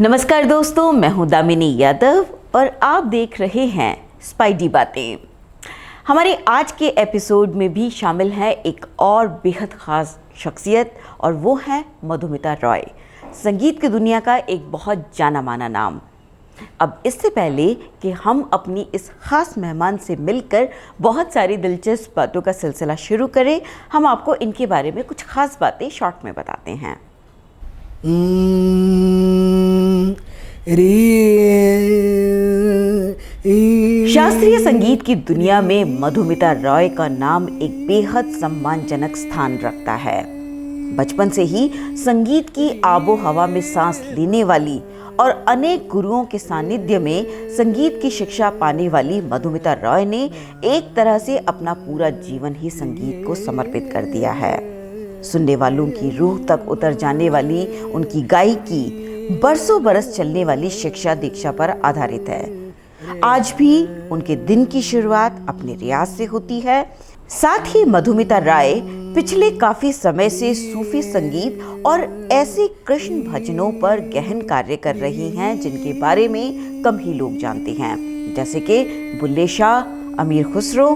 नमस्कार दोस्तों, मैं हूं दामिनी यादव और आप देख रहे हैं स्पाइडी बातें। हमारे आज के एपिसोड में भी शामिल है एक और बेहद ख़ास शख्सियत और वो है मधुमिता रॉय, संगीत की दुनिया का एक बहुत जाना माना नाम। अब इससे पहले कि हम अपनी इस ख़ास मेहमान से मिलकर बहुत सारी दिलचस्प बातों का सिलसिला शुरू करें, हम आपको इनके बारे में कुछ ख़ास बातें शॉर्ट में बताते हैं। शास्त्रीय संगीत की दुनिया में मधुमिता रॉय का नाम एक बेहद सम्मानजनक स्थान रखता है। बचपन से ही संगीत की आबो हवा में सांस लेने वाली और अनेक गुरुओं के सानिध्य में संगीत की शिक्षा पाने वाली मधुमिता रॉय ने एक तरह से अपना पूरा जीवन ही संगीत को समर्पित कर दिया है। सुनने वालों की रूह तक उतर जाने वाली उनकी गायकी बरसों बरस चलने वाली शिक्षा दीक्षा पर आधारित है। आज भी उनके दिन की शुरुआत अपने रियाज से होती है। साथ ही मधुमिता रॉय पिछले काफी समय से सूफी संगीत और ऐसे कृष्ण भजनों पर गहन कार्य कर रही हैं जिनके बारे में कम ही लोग जानते हैं, जैसे कि बुल्ले शाह, अमीर खुसरो,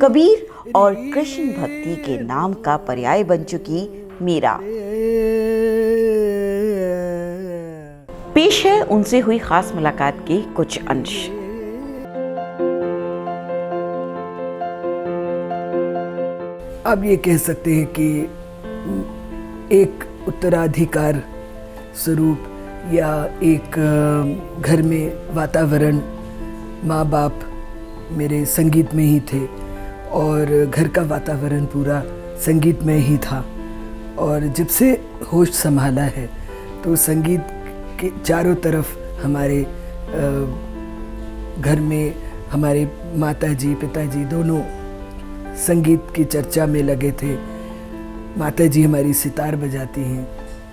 कबीर और कृष्ण भक्ति के नाम का पर्याय बन चुकी मीरा। पेश है उनसे हुई खास मुलाकात के कुछ अंश। आप ये कह सकते हैं कि एक उत्तराधिकार स्वरूप या एक घर में वातावरण, माँ बाप मेरे संगीत में ही थे और घर का वातावरण पूरा संगीत में ही था। और जब से होश संभाला है तो संगीत के चारों तरफ हमारे घर में हमारे माताजी पिताजी दोनों संगीत की चर्चा में लगे थे। माताजी हमारी सितार बजाती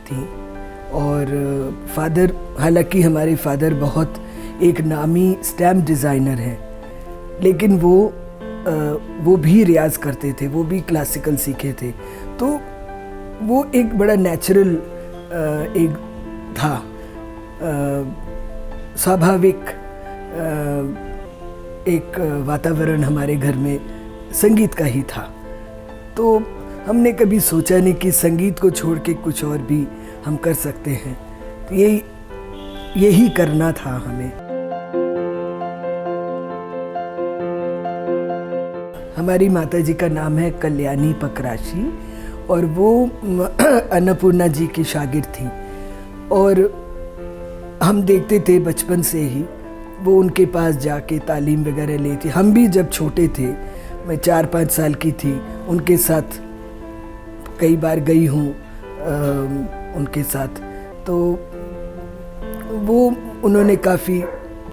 थी और फादर, हालांकि हमारे फादर बहुत एक नामी स्टैम्प डिज़ाइनर हैं, लेकिन वो भी रियाज करते थे, वो भी क्लासिकल सीखे थे। तो वो एक बड़ा नेचुरल एक था, स्वाभाविक एक वातावरण हमारे घर में संगीत का ही था। तो हमने कभी सोचा नहीं कि संगीत को छोड़ के कुछ और भी हम कर सकते हैं। तो यही करना था हमें। हमारी माताजी का नाम है कल्याणी पकराशी और वो अन्नपूर्णा जी की शागिर्द थी और हम देखते थे बचपन से ही वो उनके पास जाके तालीम वगैरह ली थी। हम भी जब छोटे थे, मैं 4-5 साल की थी, उनके साथ कई बार गई हूँ उनके साथ। तो वो उन्होंने काफ़ी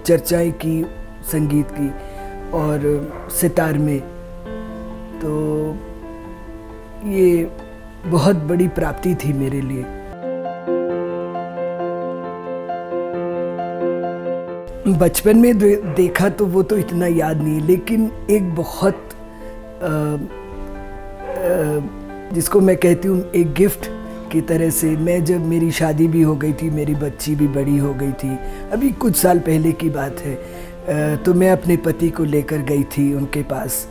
चर्चाएं की संगीत की और सितार में। तो ये बहुत बड़ी प्राप्ति थी मेरे लिए। बचपन में देखा तो वो तो इतना याद नहीं, लेकिन एक बहुत जिसको मैं कहती हूँ एक गिफ्ट की तरह से, मैं जब मेरी शादी भी हो गई थी, मेरी बच्ची भी बड़ी हो गई थी, अभी कुछ साल पहले की बात है, तो मैं अपने पति को लेकर गई थी उनके पास।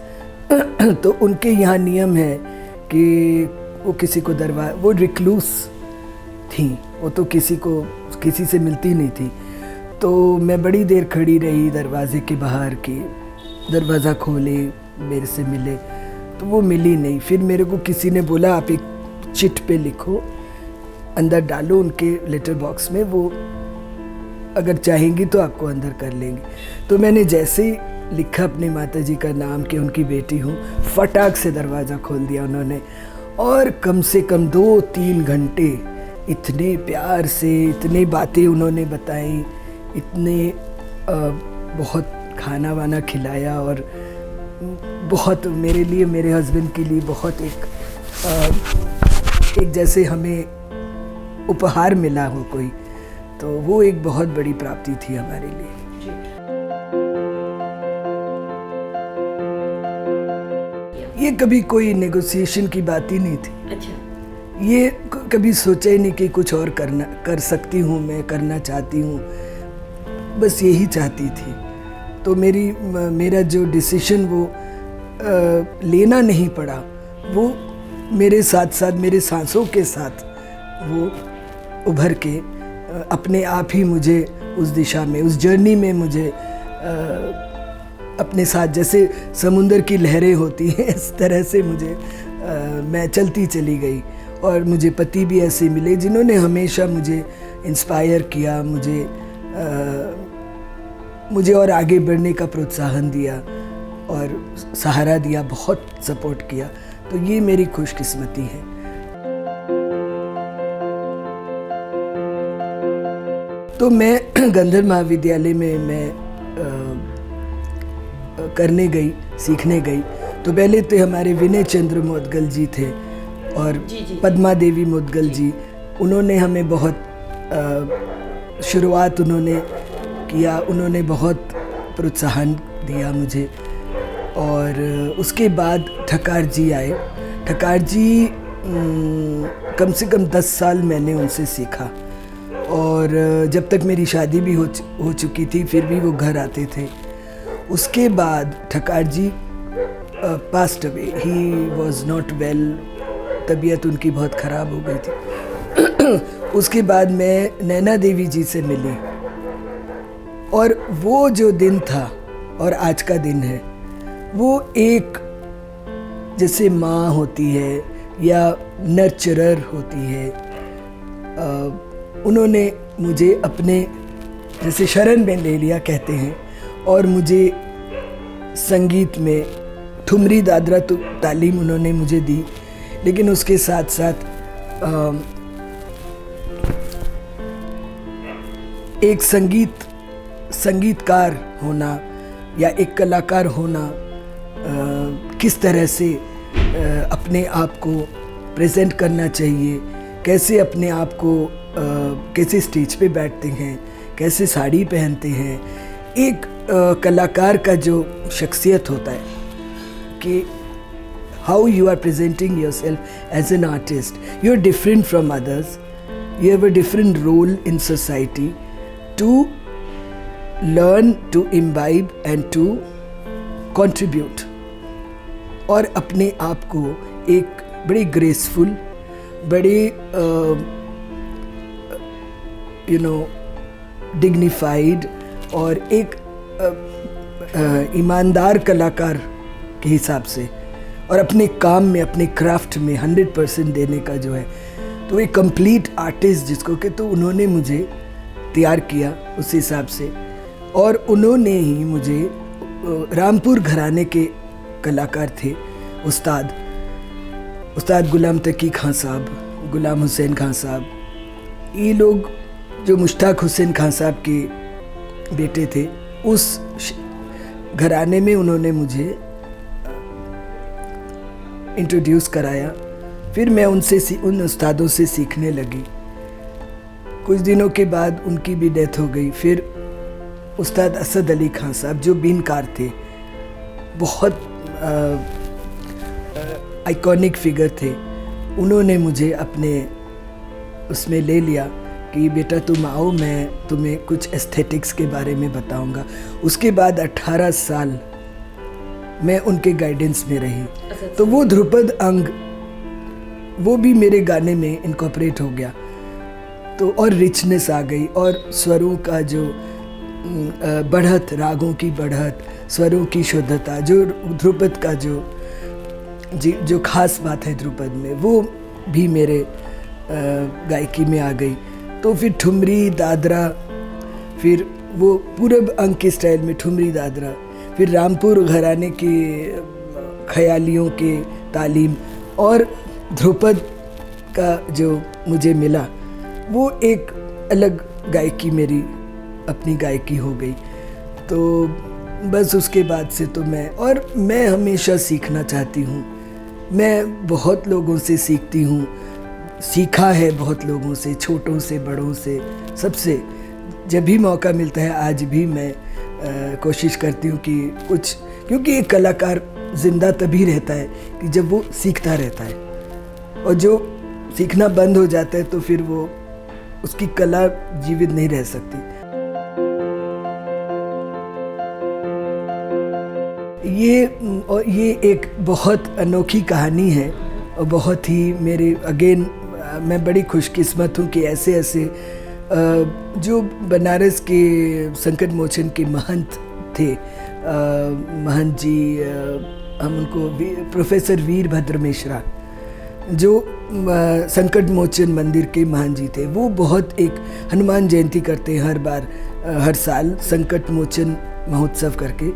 तो उनके यहाँ नियम है कि वो किसी को वो रिक्लूस थी, वो तो किसी से मिलती नहीं थी। तो मैं बड़ी देर खड़ी रही दरवाजे के बाहर कि दरवाज़ा खोले, मेरे से मिले, तो वो मिली नहीं। फिर मेरे को किसी ने बोला आप एक चिट पे लिखो, अंदर डालो उनके लेटर बॉक्स में, वो अगर चाहेंगी तो आपको अंदर कर लेंगे। तो मैंने जैसे ही लिखा अपनी माताजी का नाम कि उनकी बेटी हूँ, फटाक से दरवाज़ा खोल दिया उन्होंने और कम से कम 2-3 घंटे इतने प्यार से इतनी बातें उन्होंने बताई, इतने बहुत खाना वाना खिलाया और बहुत मेरे लिए, मेरे हस्बैंड के लिए बहुत एक जैसे हमें उपहार मिला हो कोई, तो वो एक बहुत बड़ी प्राप्ति थी हमारे लिए। ये कभी कोई नेगोशिएशन की बात ही नहीं थी। अच्छा। ये कभी सोचा ही नहीं कि कुछ और कर सकती हूँ, मैं करना चाहती हूँ, बस यही चाहती थी। तो मेरा जो डिसीजन वो लेना नहीं पड़ा, वो मेरे साथ साथ मेरे सांसों के साथ वो उभर के अपने आप ही मुझे उस दिशा में, उस जर्नी में मुझे अपने साथ, जैसे समुंदर की लहरें होती हैं इस तरह से मुझे मैं चलती चली गई। और मुझे पति भी ऐसे मिले जिन्होंने हमेशा मुझे इंस्पायर किया, मुझे और आगे बढ़ने का प्रोत्साहन दिया और सहारा दिया, बहुत सपोर्ट किया। तो ये मेरी खुशकिस्मती है। तो मैं गंधर्व महाविद्यालय में मैं करने गई, सीखने गई। तो पहले तो हमारे विनय चंद्र मोदगल जी थे और पद्मा देवी मोदगल जी, उन्होंने हमें बहुत शुरुआत उन्होंने किया, उन्होंने बहुत प्रोत्साहन दिया मुझे। और उसके बाद ठकार जी आए। ठकार जी कम से कम 10 साल मैंने उनसे सीखा, और जब तक मेरी शादी भी हो चुकी थी फिर भी वो घर आते थे। उसके बाद Thakar ji passed away, he was not well, तबीयत उनकी बहुत ख़राब हो गई थी। उसके बाद मैं नैना देवी जी से मिली, और वो जो दिन था और आज का दिन है, वो एक जैसे माँ होती है या नर्चरर होती है, उन्होंने मुझे अपने जैसे शरण में ले लिया कहते हैं, और मुझे संगीत में ठुमरी दादरा तालीम उन्होंने मुझे दी। लेकिन उसके साथ साथ एक संगीतकार होना या एक कलाकार होना, किस तरह से अपने आप को प्रेजेंट करना चाहिए, कैसे अपने आप को कैसे स्टेज पे बैठते हैं, कैसे साड़ी पहनते हैं, एक कलाकार का जो शख्सियत होता है कि how you are presenting yourself as an artist. You are different from others. You have a different role in society to learn, to imbibe and to contribute. और अपने आप को एक बड़े ग्रेसफुल, बड़े डिग्निफाइड और एक ईमानदार कलाकार के हिसाब से, और अपने काम में, अपने क्राफ्ट में 100% देने का जो है, तो एक कंप्लीट आर्टिस्ट जिसको कि, तो उन्होंने मुझे तैयार किया उस हिसाब से। और उन्होंने ही मुझे, रामपुर घराने के कलाकार थे उस्ताद गुलाम तकी खां साहब, गुलाम हुसैन खां साहब, ये लोग जो मुश्ताक हुसैन खां साहब के बेटे थे, उस घराने में उन्होंने मुझे इंट्रोड्यूस कराया। फिर मैं उन उस्तादों से सीखने लगी। कुछ दिनों के बाद उनकी भी डेथ हो गई। फिर उस्ताद असद अली खान साहब जो बीनकार थे, बहुत आइकॉनिक फिगर थे, उन्होंने मुझे अपने उसमें ले लिया कि बेटा तुम आओ, मैं तुम्हें कुछ एस्थेटिक्स के बारे में बताऊंगा। उसके बाद 18 साल मैं उनके गाइडेंस में रही। तो वो ध्रुपद अंग, वो भी मेरे गाने में इनकॉर्पोरेट हो गया। तो और रिचनेस आ गई, और स्वरों का जो बढ़त, रागों की बढ़त, स्वरों की शुद्धता, जो ध्रुपद का जो खास बात है ध्रुपद में, वो भी मेरे गायकी में आ गई। तो फिर ठुमरी दादरा, फिर वो पूरब अंग के स्टाइल में ठुमरी दादरा, फिर रामपुर घराने के ख्यालियों के तालीम, और ध्रुपद का जो मुझे मिला, वो एक अलग गायकी, मेरी अपनी गायकी हो गई। तो बस उसके बाद से तो मैं हमेशा सीखना चाहती हूँ। मैं बहुत लोगों से सीखती हूँ, सीखा है बहुत लोगों से, छोटों से, बड़ों से, सबसे। जब भी मौका मिलता है, आज भी मैं कोशिश करती हूँ कि कुछ, क्योंकि एक कलाकार जिंदा तभी रहता है कि जब वो सीखता रहता है। और जो सीखना बंद हो जाता है तो फिर वो उसकी कला जीवित नहीं रह सकती। ये एक बहुत अनोखी कहानी है और बहुत ही मैं बड़ी खुशकिस्मत हूँ कि ऐसे जो बनारस के संकट मोचन के महंत थे, महंत जी, हम उनको प्रोफेसर वीरभद्र मिश्रा, जो संकट मोचन मंदिर के महंत जी थे, वो बहुत एक हनुमान जयंती करते हैं हर साल संकट मोचन महोत्सव करके।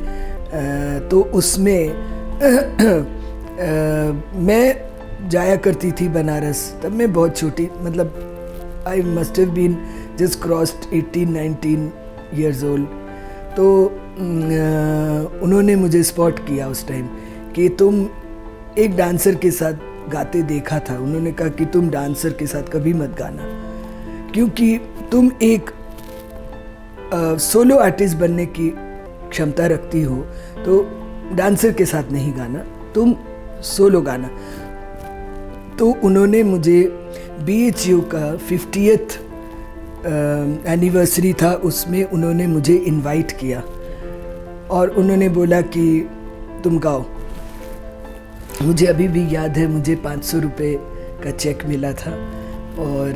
तो उसमें मैं जाया करती थी बनारस। तब मैं बहुत छोटी, मतलब I must have been just crossed 18-19 years old। तो उन्होंने मुझे स्पॉट किया उस टाइम कि तुम एक डांसर के साथ गाते देखा था। उन्होंने कहा कि तुम डांसर के साथ कभी मत गाना, क्योंकि तुम एक सोलो आर्टिस्ट बनने की क्षमता रखती हो, तो डांसर के साथ नहीं गाना, तुम सोलो गाना। तो उन्होंने मुझे BHU का 50th एनिवर्सरी था, उसमें उन्होंने मुझे इनवाइट किया और उन्होंने बोला कि तुम गाओ। मुझे अभी भी याद है, मुझे 500 रुपये का चेक मिला था और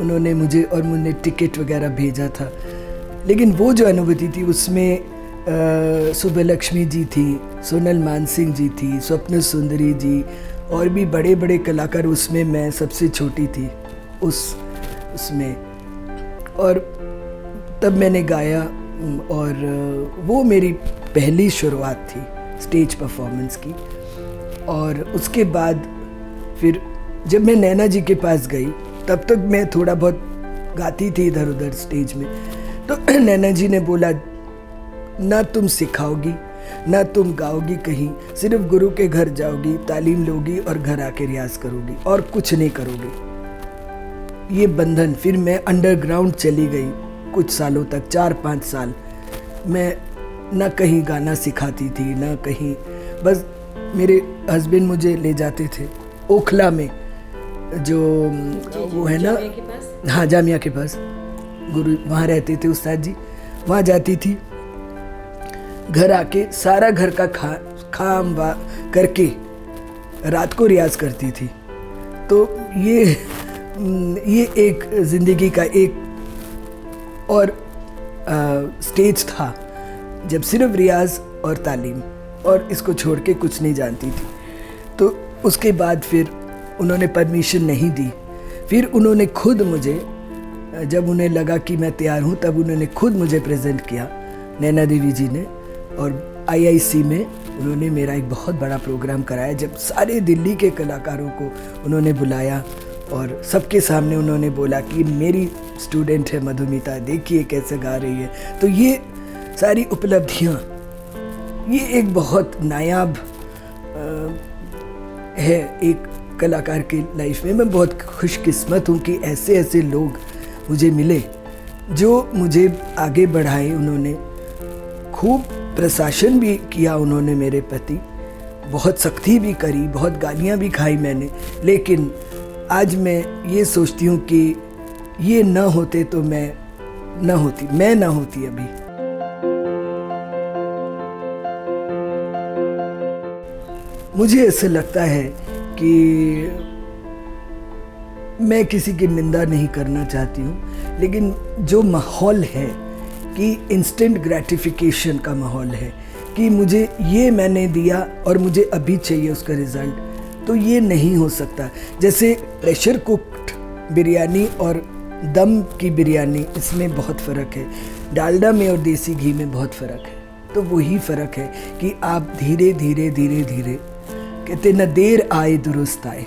उन्होंने मुझे टिकट वगैरह भेजा था। लेकिन वो जो अनुभूति थी उसमें सुब्बलक्ष्मी जी थी, सोनल मानसिंह जी थी, स्वप्न सुंदरी जी और भी बड़े बड़े कलाकार। उसमें मैं सबसे छोटी थी उसमें, और तब मैंने गाया और वो मेरी पहली शुरुआत थी स्टेज परफॉर्मेंस की। और उसके बाद फिर जब मैं नैना जी के पास गई, तब तक मैं थोड़ा बहुत गाती थी इधर उधर स्टेज में। तो नैना जी ने बोला, ना तुम सिखाओगी ना तुम गाओगी कहीं, सिर्फ गुरु के घर जाओगी, तालीम लोगी और घर आके रियाज करोगी और कुछ नहीं करोगी। ये बंधन। फिर मैं अंडरग्राउंड चली गई कुछ सालों तक, 4-5 साल। मैं ना कहीं गाना सिखाती थी ना कहीं, बस मेरे हस्बैंड मुझे ले जाते थे ओखला में, जो वो है ना, हाँ जामिया के पास गुरु वहाँ रहते थे उस्ताद जी, वहाँ जाती थी। घर आके सारा घर का काम करके रात को रियाज करती थी। तो ये एक ज़िंदगी का एक और स्टेज था जब सिर्फ रियाज और तालीम, और इसको छोड़ के कुछ नहीं जानती थी। तो उसके बाद फिर उन्होंने परमिशन नहीं दी। फिर उन्होंने खुद मुझे, जब उन्हें लगा कि मैं तैयार हूँ, तब उन्होंने खुद मुझे प्रेजेंट किया, नैना देवी जी ने। और IIC में उन्होंने मेरा एक बहुत बड़ा प्रोग्राम कराया, जब सारे दिल्ली के कलाकारों को उन्होंने बुलाया और सबके सामने उन्होंने बोला कि मेरी स्टूडेंट है मधुमिता, देखिए कैसे गा रही है। तो ये सारी उपलब्धियाँ, ये एक बहुत नायाब है एक कलाकार की लाइफ में। मैं बहुत खुशकिस्मत हूँ कि ऐसे लोग मुझे मिले जो मुझे आगे बढ़ाए। उन्होंने खूब प्रशासन भी किया उन्होंने मेरे प्रति, बहुत सख्ती भी करी, बहुत गालियाँ भी खाई मैंने। लेकिन आज मैं ये सोचती हूँ कि ये न होते तो मैं ना होती अभी। मुझे ऐसा लगता है कि मैं किसी की निंदा नहीं करना चाहती हूँ, लेकिन जो माहौल है कि इंस्टेंट ग्रेटिफिकेशन का माहौल है कि मुझे ये मैंने दिया और मुझे अभी चाहिए उसका रिज़ल्ट, तो ये नहीं हो सकता। जैसे प्रेशर कुक्ड बिरयानी और दम की बिरयानी, इसमें बहुत फ़र्क है। डालडा में और देसी घी में बहुत फ़र्क है। तो वही फ़र्क है कि आप धीरे धीरे कहते न देर आए दुरुस्त आए।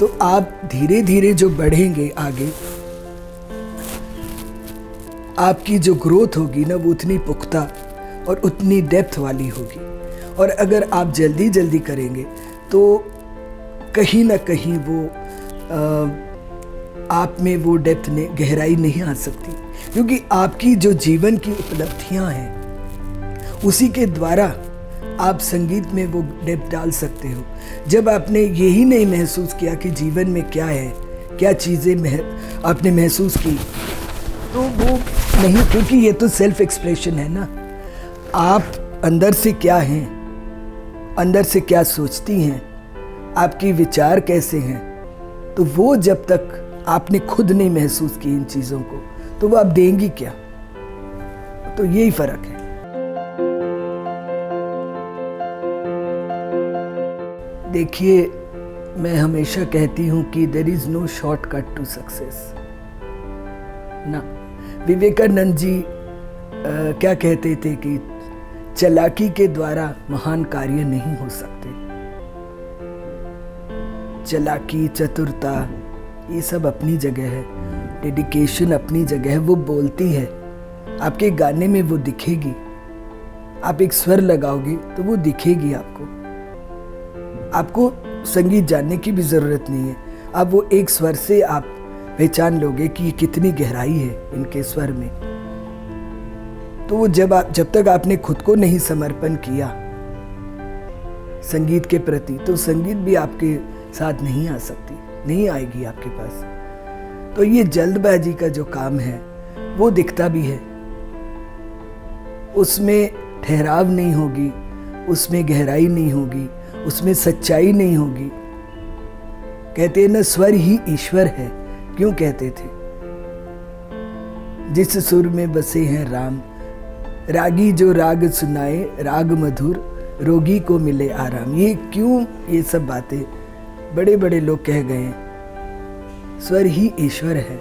तो आप धीरे धीरे जो बढ़ेंगे आगे, आपकी जो ग्रोथ होगी ना, वो उतनी पुख्ता और उतनी डेप्थ वाली होगी। और अगर आप जल्दी करेंगे तो कहीं ना कहीं वो आप में वो डेप्थ ने गहराई नहीं आ सकती, क्योंकि आपकी जो जीवन की उपलब्धियां हैं उसी के द्वारा आप संगीत में वो डेप्थ डाल सकते हो। जब आपने यही नहीं महसूस किया कि जीवन में क्या है, क्या चीज़ें आपने महसूस की, तो वो नहीं, क्योंकि ये तो सेल्फ एक्सप्रेशन है ना। आप अंदर से क्या हैं, अंदर से क्या सोचती हैं, आपकी विचार कैसे हैं, तो वो जब तक आपने खुद नहीं महसूस की इन चीज़ों को, तो वो आप देंगी क्या। तो यही फ़र्क है। देखिए, मैं हमेशा कहती हूँ कि there is no shortcut to success ना। विवेकानंद जी क्या कहते थे कि चालाकी के द्वारा महान कार्य नहीं हो सकते। चालाकी, चतुरता, ये सब अपनी जगह है, डेडिकेशन अपनी जगह है, वो बोलती है, आपके गाने में वो दिखेगी। आप एक स्वर लगाओगे तो वो दिखेगी आपको। आपको संगीत जानने की भी ज़रूरत नहीं है, आप वो एक स्वर से आप पहचान लोगे कि कितनी गहराई है इनके स्वर में। तो वो जब तक आपने खुद को नहीं समर्पण किया संगीत के प्रति, तो संगीत भी आपके साथ नहीं आ सकती, नहीं आएगी आपके पास। तो ये जल्दबाजी का जो काम है वो दिखता भी है, उसमें ठहराव नहीं होगी, उसमें गहराई नहीं होगी, उसमें सच्चाई नहीं होगी। कहते हैं ना, स्वर ही ईश्वर है। क्यों कहते थे? जिस सुर में बसे हैं राम, रागी जो राग सुनाए, राग मधुर, रोगी को मिले आराम। ये क्यों ये सब बातें बड़े बड़े लोग कह गए हैं? स्वर ही ईश्वर है।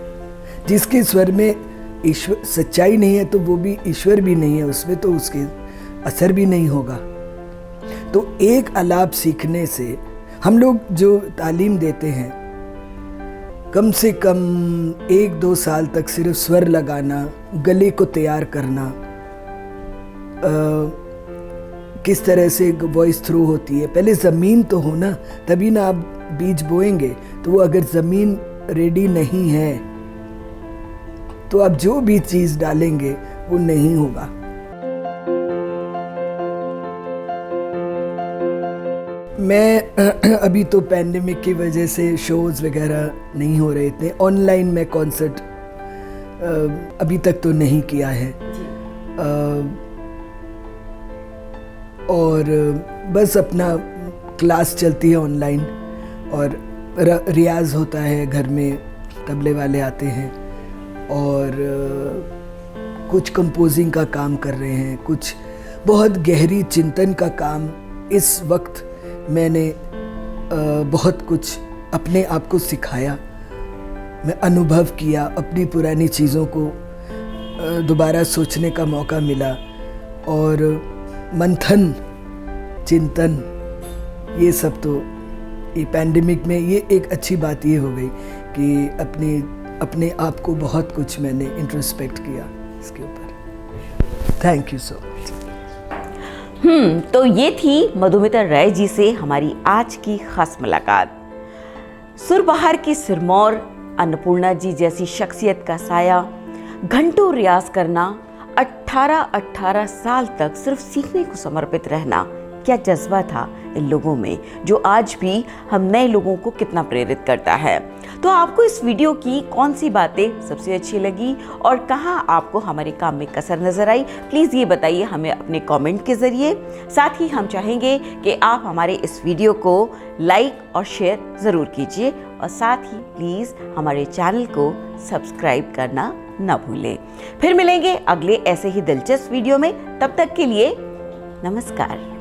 जिसके स्वर में ईश्वर सच्चाई नहीं है, तो वो भी ईश्वर भी नहीं है उसमें, तो उसके असर भी नहीं होगा। तो एक आलाप सीखने से हम लोग जो तालीम देते हैं, कम से कम 1-2 साल तक सिर्फ स्वर लगाना, गले को तैयार करना, किस तरह से वॉइस थ्रू होती है, पहले ज़मीन तो हो ना, तभी ना आप बीज बोएंगे। तो वो अगर ज़मीन रेडी नहीं है तो आप जो भी चीज़ डालेंगे वो नहीं होगा। मैं अभी तो पैंडेमिक की वजह से शोज़ वगैरह नहीं हो रहे थे, ऑनलाइन मैं कॉन्सर्ट अभी तक तो नहीं किया है, और बस अपना क्लास चलती है ऑनलाइन, और रियाज होता है घर में, तबले वाले आते हैं, और कुछ कंपोजिंग का काम कर रहे हैं, कुछ बहुत गहरी चिंतन का काम। इस वक्त मैंने बहुत कुछ अपने आप को सिखाया, मैं अनुभव किया, अपनी पुरानी चीज़ों को दोबारा सोचने का मौका मिला, और मंथन, चिंतन, ये सब तो ये पैंडेमिक में ये एक अच्छी बात ये हो गई कि अपने आप को बहुत कुछ मैंने इंट्रोस्पेक्ट किया इसके ऊपर। Thank you so much. तो ये थी मधुमिता राय जी से हमारी आज की खास मुलाकात। सुरबहार की सिरमौर अन्नपूर्णा जी जैसी शख्सियत का साया, घंटों रियाज करना, 18 साल तक सिर्फ सीखने को समर्पित रहना, क्या जज्बा था इन लोगों में, जो आज भी हम नए लोगों को कितना प्रेरित करता है। तो आपको इस वीडियो की कौन सी बातें सबसे अच्छी लगी और कहाँ आपको हमारे काम में कसर नजर आई, प्लीज़ ये बताइए हमें अपने कमेंट के ज़रिए। साथ ही हम चाहेंगे कि आप हमारे इस वीडियो को लाइक और शेयर ज़रूर कीजिए, और साथ ही प्लीज़ हमारे चैनल को सब्सक्राइब करना न भूलें। फिर मिलेंगे अगले ऐसे ही दिलचस्प वीडियो में, तब तक के लिए नमस्कार।